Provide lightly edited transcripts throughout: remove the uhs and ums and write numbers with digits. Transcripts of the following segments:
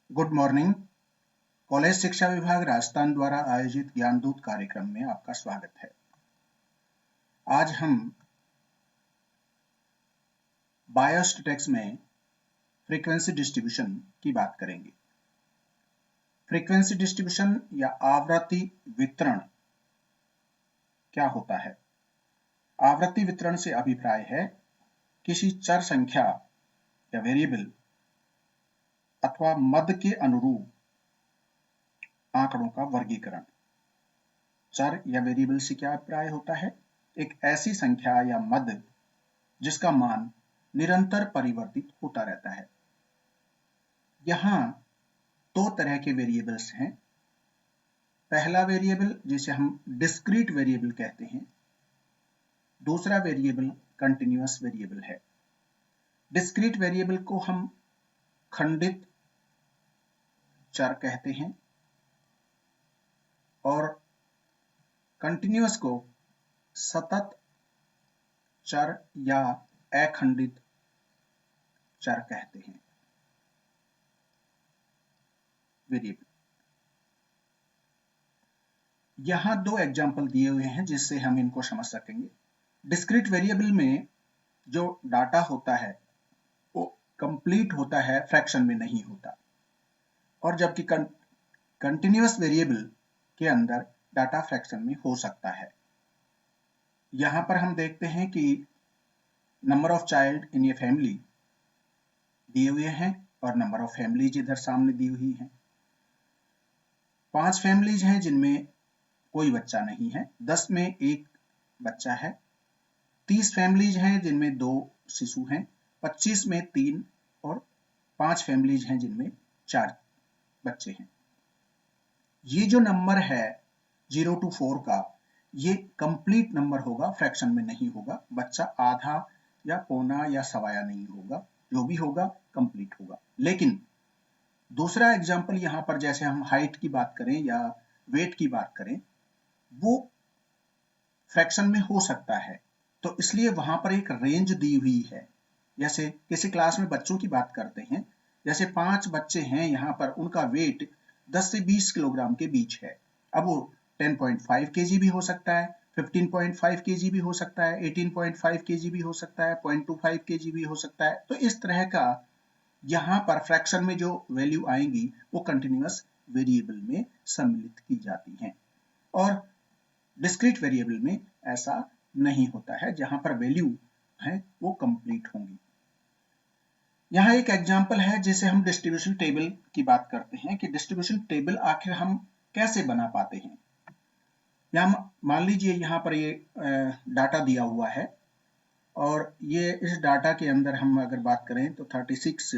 Good morning. College शिक्षा विभाग राजस्थान द्वारा आयोजित ज्ञानदूत कार्यक्रम में आपका स्वागत है। आज हम बायोस्टैटिक्स में फ्रीक्वेंसी डिस्ट्रीब्यूशन की बात करेंगे। फ्रीक्वेंसी डिस्ट्रीब्यूशन या आवृत्ति वितरण क्या होता है? आवृत्ति वितरण से अभिप्राय है किसी चर संख्या या वेरिएबल अथवा मद के अनुरूप आंकड़ों का वर्गीकरण। चर या वेरिएबल से क्या अभिप्राय होता है? एक ऐसी संख्या या मद जिसका मान निरंतर परिवर्तित होता रहता है। यहां दो तरह के वेरिएबल्स हैं। पहला वेरिएबल जिसे हम डिस्क्रीट वेरिएबल कहते हैं, दूसरा वेरिएबल कंटिन्यूअस वेरिएबल है। डिस्क्रीट वेरिएबल को हम खंडित चर कहते हैं और कंटिन्यूअस को सतत चर या अखंडित चर कहते हैं। वेरिएबल यहां दो एग्जाम्पल दिए हुए हैं जिससे हम इनको समझ सकेंगे। डिस्क्रीट वेरिएबल में जो डाटा होता है वो कंप्लीट होता है, फ्रैक्शन में नहीं होता। और जबकि कंटिन्यूअस वेरिएबल के अंदर डाटा फ्रैक्शन में हो सकता है। यहां पर हम देखते हैं कि number of child in a family दिए हुए हैं और नंबर ऑफ फैमिलीज इधर सामने दी हुई हैं। 5 फैमिलीज हैं जिनमें कोई बच्चा नहीं है, 10 में एक बच्चा है। 30 फैमिलीज हैं जिनमें 2 शिशु हैं, 25 में 3 और 5 फैमिलीज हैं जिनमें 4 बच्चे हैं। ये जो नंबर है 0 to 4 का, ये कंप्लीट नंबर होगा, फ्रैक्शन में नहीं होगा। बच्चा आधा या पौना या सवाया नहीं होगा, जो भी होगा कंप्लीट होगा। लेकिन दूसरा एग्जाम्पल यहां पर जैसे हम हाइट की बात करें या वेट की बात करें, वो फ्रैक्शन में हो सकता है, तो इसलिए वहां पर एक रेंज दी हुई है। जैसे किसी क्लास में बच्चों की बात करते हैं, जैसे 5 बच्चे हैं, यहां पर उनका वेट 10 से 20 किलोग्राम के बीच है। अब वो 10.5 केजी भी हो सकता है, 15.5 केजी भी हो सकता है, 18.5 केजी भी हो सकता है, 0.25 केजी भी हो सकता है। तो इस तरह का यहाँ पर फ्रैक्शन में जो वैल्यू आएंगी वो कंटिन्यूअस वेरिएबल में सम्मिलित की जाती हैं। और डिस्क्रीट वेरिएबल में ऐसा नहीं होता है, जहां पर वैल्यू है वो कंप्लीट होंगी। यहाँ एक एग्जाम्पल है जिसे हम डिस्ट्रीब्यूशन टेबल की बात करते हैं कि डिस्ट्रीब्यूशन टेबल आखिर हम कैसे बना पाते हैं। यहाँ मान लीजिए यहाँ पर ये डाटा दिया हुआ है और ये इस डाटा के अंदर हम अगर बात करें तो 36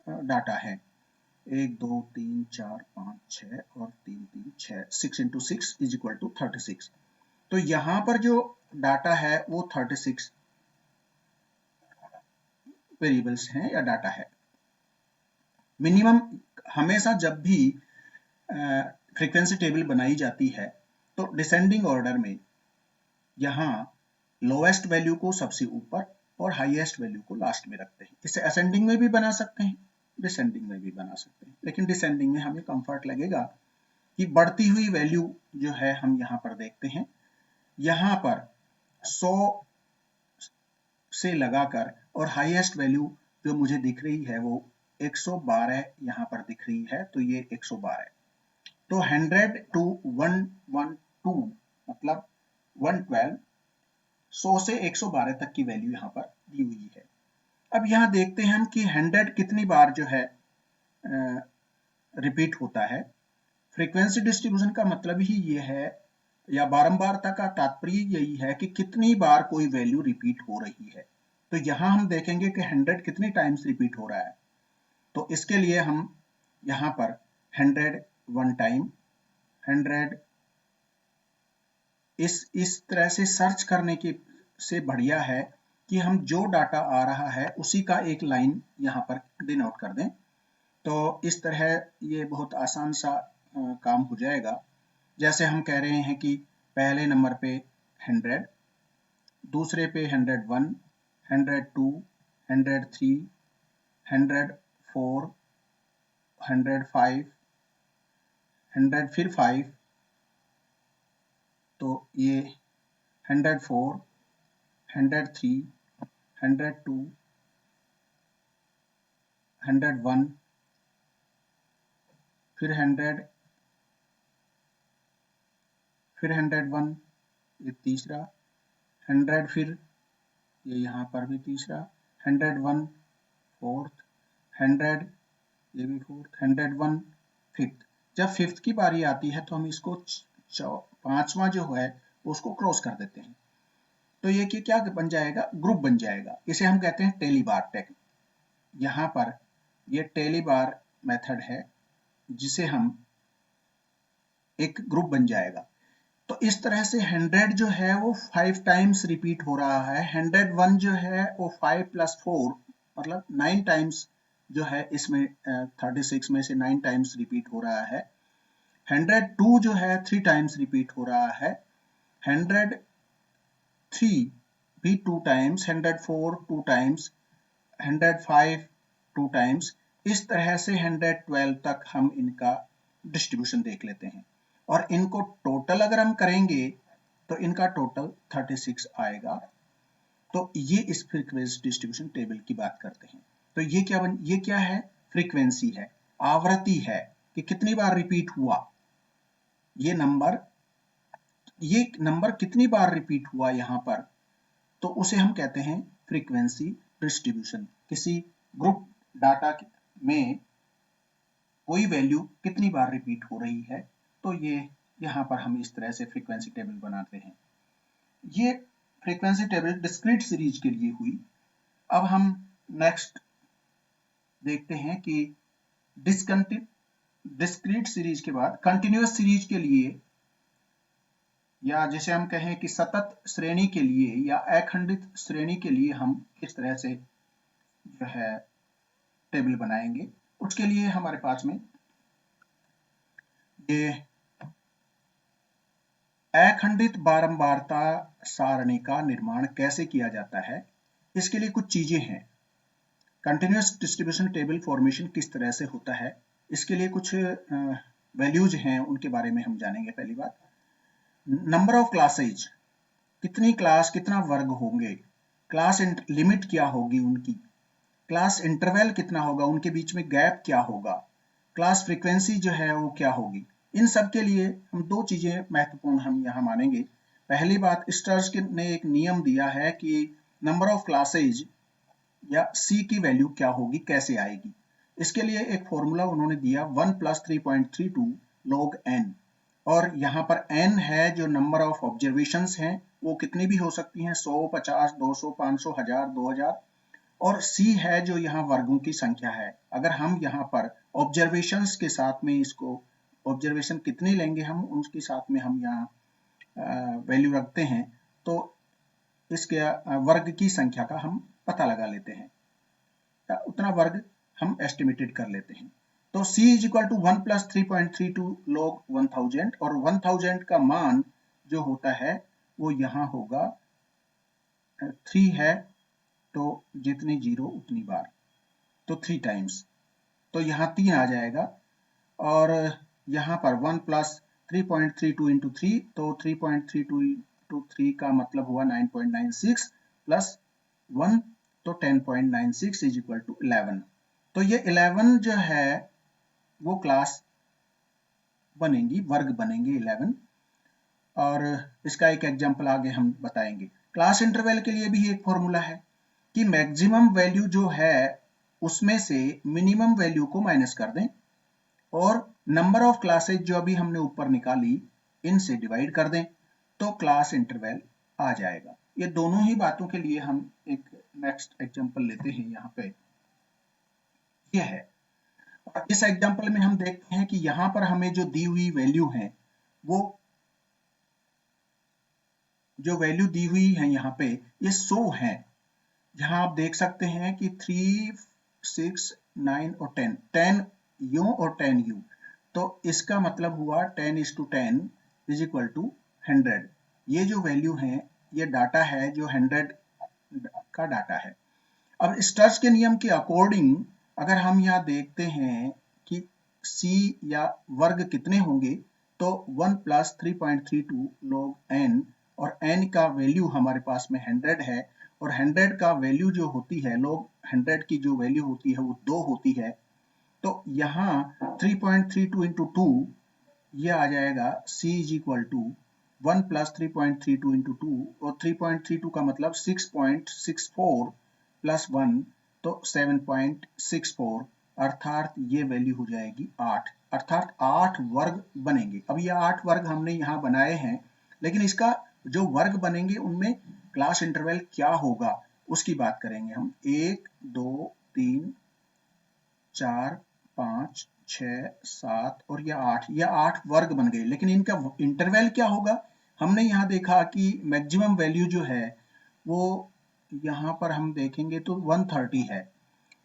डाटा है। 1 2 3 4 5 6 और 3 3 6, 6 into 6 is equal to 36। तो यहां पर जो डाटा है वो 36 वेरिएबल्स हैं या डाटा है। मिनिमम हमेशा जब भी फ्रीक्वेंसी टेबल बनाई जाती है तो डिसेंडिंग ऑर्डर में यहाँ लोएस्ट वैल्यू को सबसे ऊपर और हाईएस्ट वैल्यू को लास्ट में रखते हैं। इसे असेंडिंग में भी बना सकते हैं, डिसेंडिंग में भी बना सकते हैं, लेकिन डिसेंडिंग में हमें कंफर्ट लगेगा कि बढ़ती हुई वैल्यू जो है हम यहाँ पर देखते हैं। यहाँ पर 100 से लगाकर और हाईएस्ट वैल्यू जो मुझे दिख रही है वो 112 यहाँ पर दिख रही है, तो ये 112। तो 100 to 112 मतलब 112, 100 से 112 तक की वैल्यू यहाँ पर दी हुई है। अब यहाँ देखते हैं हम कि 100 कितनी बार जो है रिपीट होता है। फ्रीक्वेंसी डिस्ट्रीब्यूशन का मतलब ही ये है या बारंबारता का तात्पर्य यही है कि कितनी बार कोई वैल्यू रिपीट हो रही है। तो यहां हम देखेंगे कि 100 कितनी टाइम्स रिपीट हो रहा है, तो इसके लिए हम यहां पर 100 वन टाइम, 100 इस तरह से सर्च करने के से बढ़िया है कि हम जो डाटा आ रहा है उसी का एक लाइन यहां पर डिनोट कर दें। तो इस तरह ये बहुत आसान सा काम हो जाएगा। जैसे हम कह रहे हैं कि पहले नंबर पे 100, दूसरे पे 101, 102, 103, 104, 105, 100 फिर 5, तो ये 104, 103, 102, 101, फिर 100, फिर 101, ये तीसरा, 100 फिर ये यहाँ पर भी तीसरा, 101 फोर्थ, 100 ये भी फोर्थ, 101 फिफ्थ। जब फिफ्थ की बारी आती है तो हम इसको पांचवा जो है उसको क्रॉस कर देते हैं, तो ये क्या बन जाएगा, ग्रुप बन जाएगा। इसे हम कहते हैं टेली बार टेक्निक। यहाँ पर ये टेली बार मेथड है जिसे हम एक ग्रुप बन जाएगा। तो इस तरह से 100 जो है वो 5 टाइम्स रिपीट हो रहा है, 101 जो है वो 5 + 4 मतलब 9 टाइम्स जो है इसमें 36 में से 9 टाइम्स रिपीट हो रहा है, 102 जो है 3 टाइम्स रिपीट हो रहा है, 103 भी 2 टाइम्स, 104 2 टाइम्स, 105 2 टाइम्स। इस तरह से 112 तक हम इनका डिस्ट्रीब्यूशन देख लेते हैं, और इनको टोटल अगर हम करेंगे तो इनका टोटल 36 आएगा। तो ये इस फ्रीक्वेंसी डिस्ट्रीब्यूशन टेबल की बात करते हैं। तो ये क्या है, फ्रीक्वेंसी है, आवृत्ति है कि कितनी बार रिपीट हुआ ये नंबर कितनी बार रिपीट हुआ यहाँ पर, तो उसे हम कहते हैं फ्रीक्वेंसी डिस्ट्रीब्यूशन। किसी ग्रुप डाटा में कोई वैल्यू कितनी बार रिपीट हो रही है, तो ये यहाँ पर हम इस तरह से फ्रीक्वेंसी टेबल बनाते हैं। ये फ्रीक्वेंसी टेबल डिस्क्रीट सीरीज के लिए हुई। अब हम नेक्स्ट देखते हैं कि डिस्क्रीट सीरीज के बाद कंटिन्यूअस सीरीज के लिए, या जैसे हम कहें कि सतत श्रेणी के लिए या अखंडित श्रेणी के लिए हम किस तरह से जो है टेबल बनाएंगे। उसके लिए हमारे पास में ये अखंडित बारंबारता सारणी का निर्माण कैसे किया जाता है, इसके लिए कुछ चीजें हैं। कंटिन्यूअस डिस्ट्रीब्यूशन टेबल फॉर्मेशन किस तरह से होता है, इसके लिए कुछ वैल्यूज हैं, उनके बारे में हम जानेंगे। पहली बात, नंबर ऑफ क्लासेज, कितनी क्लास, कितना वर्ग होंगे, क्लास लिमिट क्या होगी उनकी, क्लास इंटरवल कितना होगा, उनके बीच में गैप क्या होगा, क्लास फ्रीक्वेंसी जो है वो क्या होगी। इन सब के लिए हम दो चीजें महत्वपूर्ण हम यहाँ मानेंगे। पहली बात, स्टर्स ने एक नियम दिया है कि नंबर ऑफ क्लासेज या C की वैल्यू क्या होगी, कैसे आएगी। इसके लिए एक फॉर्मूला उन्होंने दिया 1 + 3.32 log n, और यहाँ पर n है जो नंबर ऑफ ऑब्जर्वेशंस हैं, वो कितनी भी हो सकती हैं, 100, 50, 200, 500, 1000, 2000, और C है जो यहाँ वर्गों की संख्या है। अगर हम यहाँ पर ऑब्जर्वेशंस के साथ में इसको, ऑब्जर्वेशन कितने लेंगे हम उसके साथ में हम यहाँ वैल्यू रखते हैं, तो इसके वर्ग की संख्या का हम पता लगा लेते हैं, उतना वर्ग हम एस्टिमेटेड कर लेते हैं। तो C = 1 + 3.32 log 1000, और 1000 का मान जो होता है वो यहाँ होगा 3 है, तो जितनी जीरो उतनी बार, तो 3 टाइम्स, तो यहाँ 3 आ जाएगा। और यहाँ पर 1 + 3.32 × 3, तो 3.32 × 3 का मतलब हुआ 9.96 + 1, तो 10.96 = 11। तो ये 11 जो है वो क्लास बनेंगी, वर्ग बनेंगे 11। और इसका एक एग्जांपल आगे हम बताएंगे। क्लास इंटरवल के लिए भी एक फॉर्मूला है कि मैक्सिमम वैल्यू जो है उसमें से मिनिमम वैल्यू को माइनस कर दें, और नंबर ऑफ क्लासेज जो अभी हमने ऊपर निकाली इनसे डिवाइड कर दें, तो क्लास इंटरवल आ जाएगा। ये दोनों ही बातों के लिए हम एक नेक्स्ट एग्जांपल लेते हैं। यहाँ पे ये है, और इस एग्जांपल में हम देखते हैं कि यहाँ पर हमें जो दी हुई वैल्यू है, वो जो वैल्यू दी हुई है यहाँ पे ये 100 है। जहां आप देख सकते हैं कि 3, 6, 9 और 10 यू और 10 यू, तो इसका मतलब हुआ 10:10 = 100। ये जो वैल्यू है ये डाटा है जो 100 का डाटा है। अब स्टर्स के नियम के अकॉर्डिंग अगर हम यहाँ देखते हैं कि सी या वर्ग कितने होंगे, तो 1 प्लस 3.32 log n, और n का वैल्यू हमारे पास में 100 है, और 100 का वैल्यू जो होती है, log 100 की जो वैल्यू होती है वो 2 होती है। तो यहाँ 3.32 इंटू 2 ये आ जाएगा c is equal to 1 plus 3.32 into 2, और 3.32 का मतलब 6.64 प्लस 1, तो 7.64, अर्थात ये वैल्यू हो जाएगी 8, अर्थात 8 वर्ग बनेंगे। अब ये 8 वर्ग हमने यहाँ बनाए हैं, लेकिन इसका जो वर्ग बनेंगे उनमें क्लास इंटरवल क्या होगा उसकी बात करेंगे हम। 1 2 3 4 5 6 7 और यह 8 वर्ग बन गए, लेकिन इनका इंटरवल क्या होगा। हमने यहाँ देखा कि मैक्सिमम वैल्यू जो है वो यहाँ पर हम देखेंगे तो 130 है,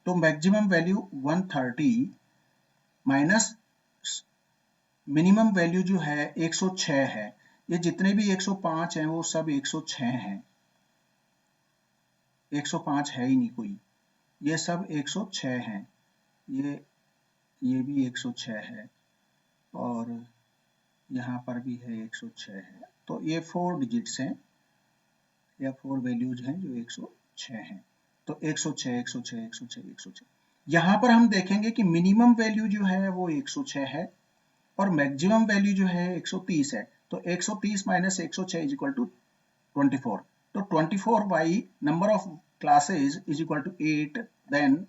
तो maximum value 130 minus minimum value जो है 106 है। ये जितने भी 105 हैं वो सब 106 हैं, 105 है ही नहीं कोई, ये सब 106 हैं, ये भी 106 है, और यहाँ पर भी है 106 है। तो ये 4 डिजिट्स हैं या 4 वैल्यूज हैं जो 106 हैं। तो 106 106 106 106। यहाँ पर हम देखेंगे कि मिनिमम वैल्यू जो है वो 106 है और मैक्सिमम वैल्यू जो है 130 है। तो 130 माइनस 106 इज इक्वल टू 24। तो 24 by number of classes is equal to 8, then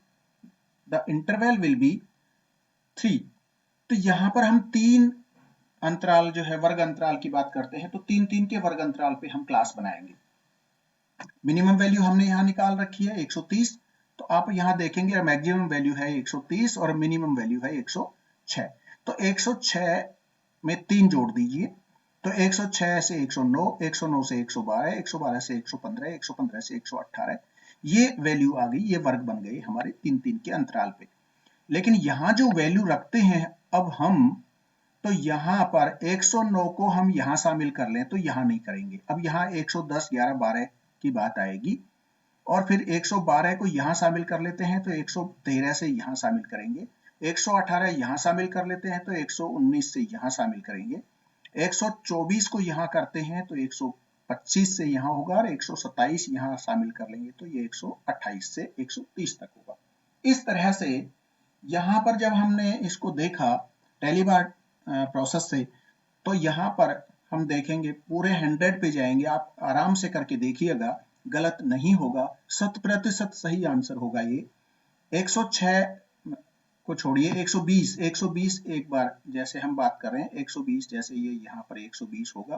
the interval will be 3। तो यहाँ पर हम 3 अंतराल जो है वर्ग अंतराल की बात करते हैं, तो 3 के वर्ग अंतराल पे हम क्लास बनाएंगे। मिनिमम वैल्यू हमने यहाँ निकाल रखी है 130, तो आप यहाँ देखेंगे मैक्सिमम वैल्यू है 130 और मिनिमम वैल्यू है 106। तो 106 में 3 जोड़ दीजिए, तो 106 से 109, 109 से 112, 112 से 115, 115 से 118, ये वैल्यू आ गई, ये वर्ग बन गए हमारे 3 के अंतराल पे। लेकिन यहाँ जो वैल्यू रखते हैं अब हम, तो यहाँ पर 109 को हम यहाँ शामिल कर लें तो यहाँ नहीं करेंगे। अब यहाँ 110 11 12 की बात आएगी, और फिर 112 को यहाँ शामिल कर लेते हैं तो 113 से यहाँ शामिल करेंगे, 118 यहाँ शामिल कर लेते हैं तो 119 से यहाँ शामिल करेंगे, 124 को यहाँ करते हैं तो 125 से यहाँ होगा, और 127 यहाँ शामिल कर लेंगे तो ये 128 से 130 तक होगा। इस तरह से यहाँ पर जब हमने इसको देखा टेलीबार प्रोसेस से, तो यहाँ पर हम देखेंगे पूरे 100 पे जाएंगे, आप आराम से करके देखिएगा, गलत नहीं होगा, 100% सही आंसर होगा ये। 106 को छोड़िए, 120 एक बार जैसे हम बात कर रहे हैं 120, जैसे ये यहाँ पर 120 होगा,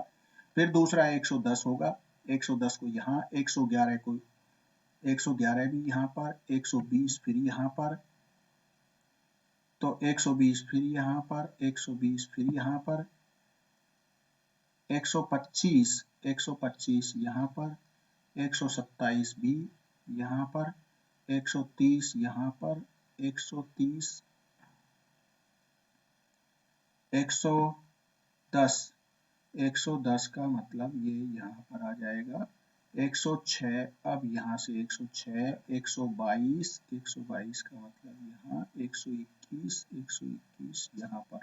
फिर दूसरा 110 होगा, 110 को यहाँ, 111 को 111 भी यहाँ पर, 120 फिर यहाँ पर, तो 120 फिर यहाँ पर, 120 फिर यहाँ पर, 125 यहाँ पर, 127 भी यहाँ पर, 130 यहाँ पर, 130, 110 का मतलब ये यहाँ पर आ जाएगा 106। अब यहाँ से 106, 122 का मतलब यहाँ 121 यहाँ पर।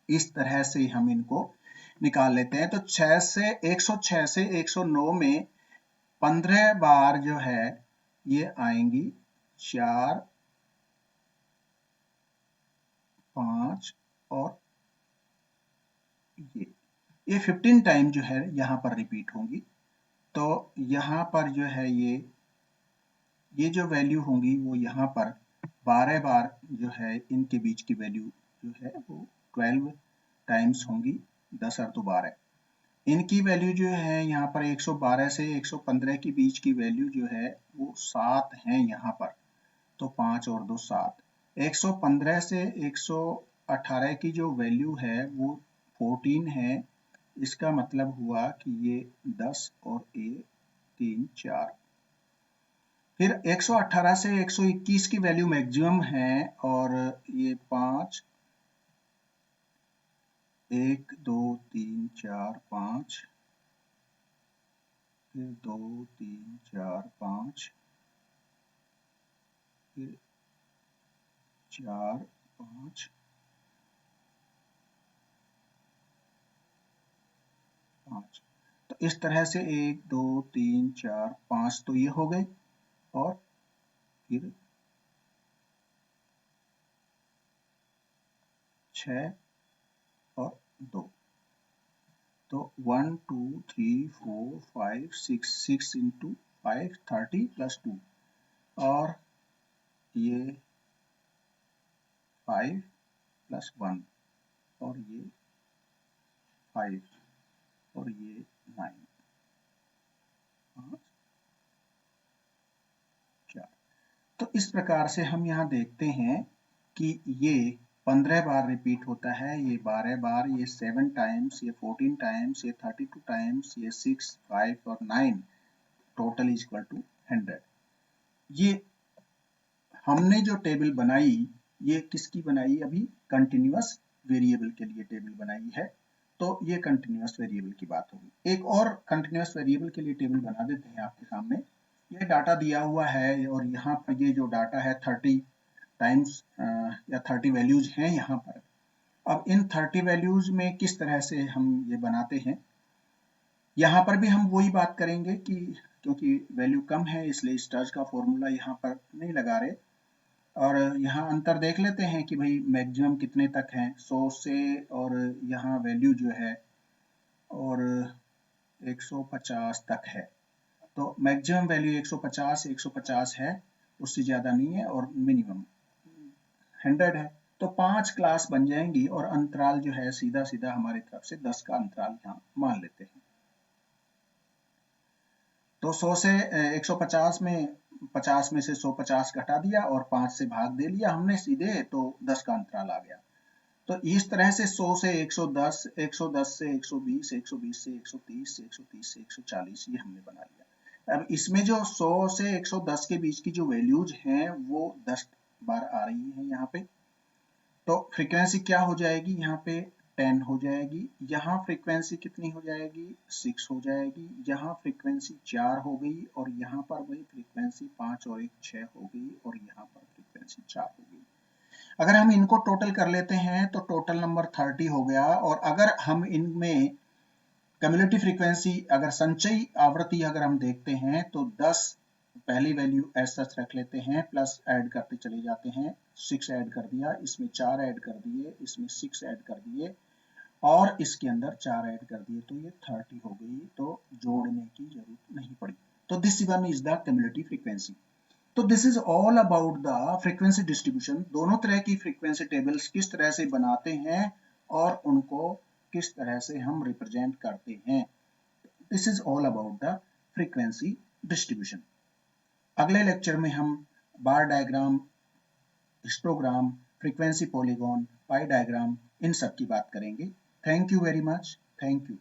इस तरह से हम इनको निकाल लेते हैं। तो 106 से 109 में 15 बार जो है ये आएंगी, 4 5 और ये 15 टाइम जो है यहाँ पर रिपीट होंगी। तो यहाँ पर जो है ये जो वैल्यू होंगी वो यहाँ पर 12 बार जो है इनके बीच की वैल्यू जो है वो 12 टाइम्स होंगी, 10 और 2 12। इनकी वैल्यू जो है यहाँ पर 112 से 115 के बीच की वैल्यू जो है वो 7 है यहाँ पर, तो 5 और 2 7। 115 से 118 की जो वैल्यू है वो 14 है, इसका मतलब हुआ कि ये 10 और 1 3 4। फिर 118 से 121 की वैल्यू मैक्सिमम है, और ये 5 1 2 3 4 5, फिर 2 3 4 5, फिर 4 5 5। तो इस तरह से 1 2 3 4 5 तो ये हो गए, और फिर 6 और 2। तो 1 2 3 4 5 6, 6 इंटू 5 30 प्लस 2, और ये 5 प्लस 1, और ये 5, और ये 9, 5 4। तो इस प्रकार से हम यहाँ देखते हैं कि ये 15 बार रिपीट होता है, ये 12 बार, ये 7 टाइम्स, ये 14 टाइम्स, ये 32 टाइम्स, ये 6, 5 और 9, टोटल इज इक्वल टू 100। ये हमने जो टेबल बनाई, ये किसकी बनाई? अभी कंटिन्यूअस वेरिएबल के लिए टेबल बनाई है, तो ये कंटिन्यूअस वेरिएबल की बात होगी। एक और कंटिन्यूअस वेरिएबल के लिए टेबल बना देते हैं आपके सामने। ये डाटा दिया हुआ है, और यहाँ पर ये जो डाटा है 30 टाइम्स या 30 वैल्यूज हैं यहाँ पर। अब इन 30 वैल्यूज में किस तरह से हम ये बनाते हैं, यहाँ पर भी हम वही बात करेंगे कि क्योंकि वैल्यू कम है इसलिए स्टार्च का फॉर्मूला यहाँ पर नहीं लगा रहे, और यहाँ अंतर देख लेते हैं कि भाई मैक्सिमम कितने तक है 100 से, और यहाँ वैल्यू जो है और 150 तक है। तो मैक्सिमम वैल्यू 150 है, उससे ज़्यादा नहीं है, और मिनिमम 100 है। तो 5 क्लास बन जाएंगी, और अंतराल जो है सीधा सीधा हमारी तरफ से 10 का अंतराल यहाँ मान लेते हैं। तो 100 से 150 में 50 में से 150 घटा दिया और 5 से भाग दे लिया हमने सीधे, तो 10 का अंतराल आ गया। तो इस तरह से 100 से 110, 110 से 120, 120 से 130, 130 से 140 ये हमने बना लिया। अब इसमें जो 100 से 110 के बीच की जो वैल्यूज हैं वो 10 बार आ रही है यहाँ पे। तो फ्रीक्वेंसी क्या हो जाएगी? यहाँ पे 10 हो जाएगी। यहाँ फ्रीक्वेंसी कितनी हो जाएगी? 6 हो जाएगी। यहाँ फ्रीक्वेंसी 4 हो गई, और यहाँ पर वही फ्रीक्वेंसी 5 और 1 6 हो गई, और यहाँ पर फ्रीक्वेंसी 4 हो गई। अगर हम इनको टोटल कर लेते हैं तो टोटल नंबर 30 हो गया। और अगर हम इनमें कम्युलेटिव फ्रीक्वेंसी, अगर संचयी आवृत्ति अगर हम देखते हैं तो 10 पहली वैल्यू एज सच रख लेते हैं, प्लस ऐड करते चले जाते हैं। 6 ऐड कर दिया, इसमें 4 ऐड कर दिए, इसमें 6 ऐड कर दिए, और इसके अंदर 4 ऐड कर दिए, तो ये 30 हो गई। तो जोड़ने की जरूरत नहीं पड़ी। तो this one is the cumulative frequency. तो this is all about the frequency distribution. दोनों तरह की फ्रीक्वेंसी टेबल्स किस तरह से बनाते हैं और उनको किस तरह से हम रिप्रेजेंट करते हैं। This is all about the frequency distribution. अगले लेक्चर में हम bar diagram, histogram, frequency polygon, pie diagram, इन सब की बात करेंगे। Thank you very much. Thank you.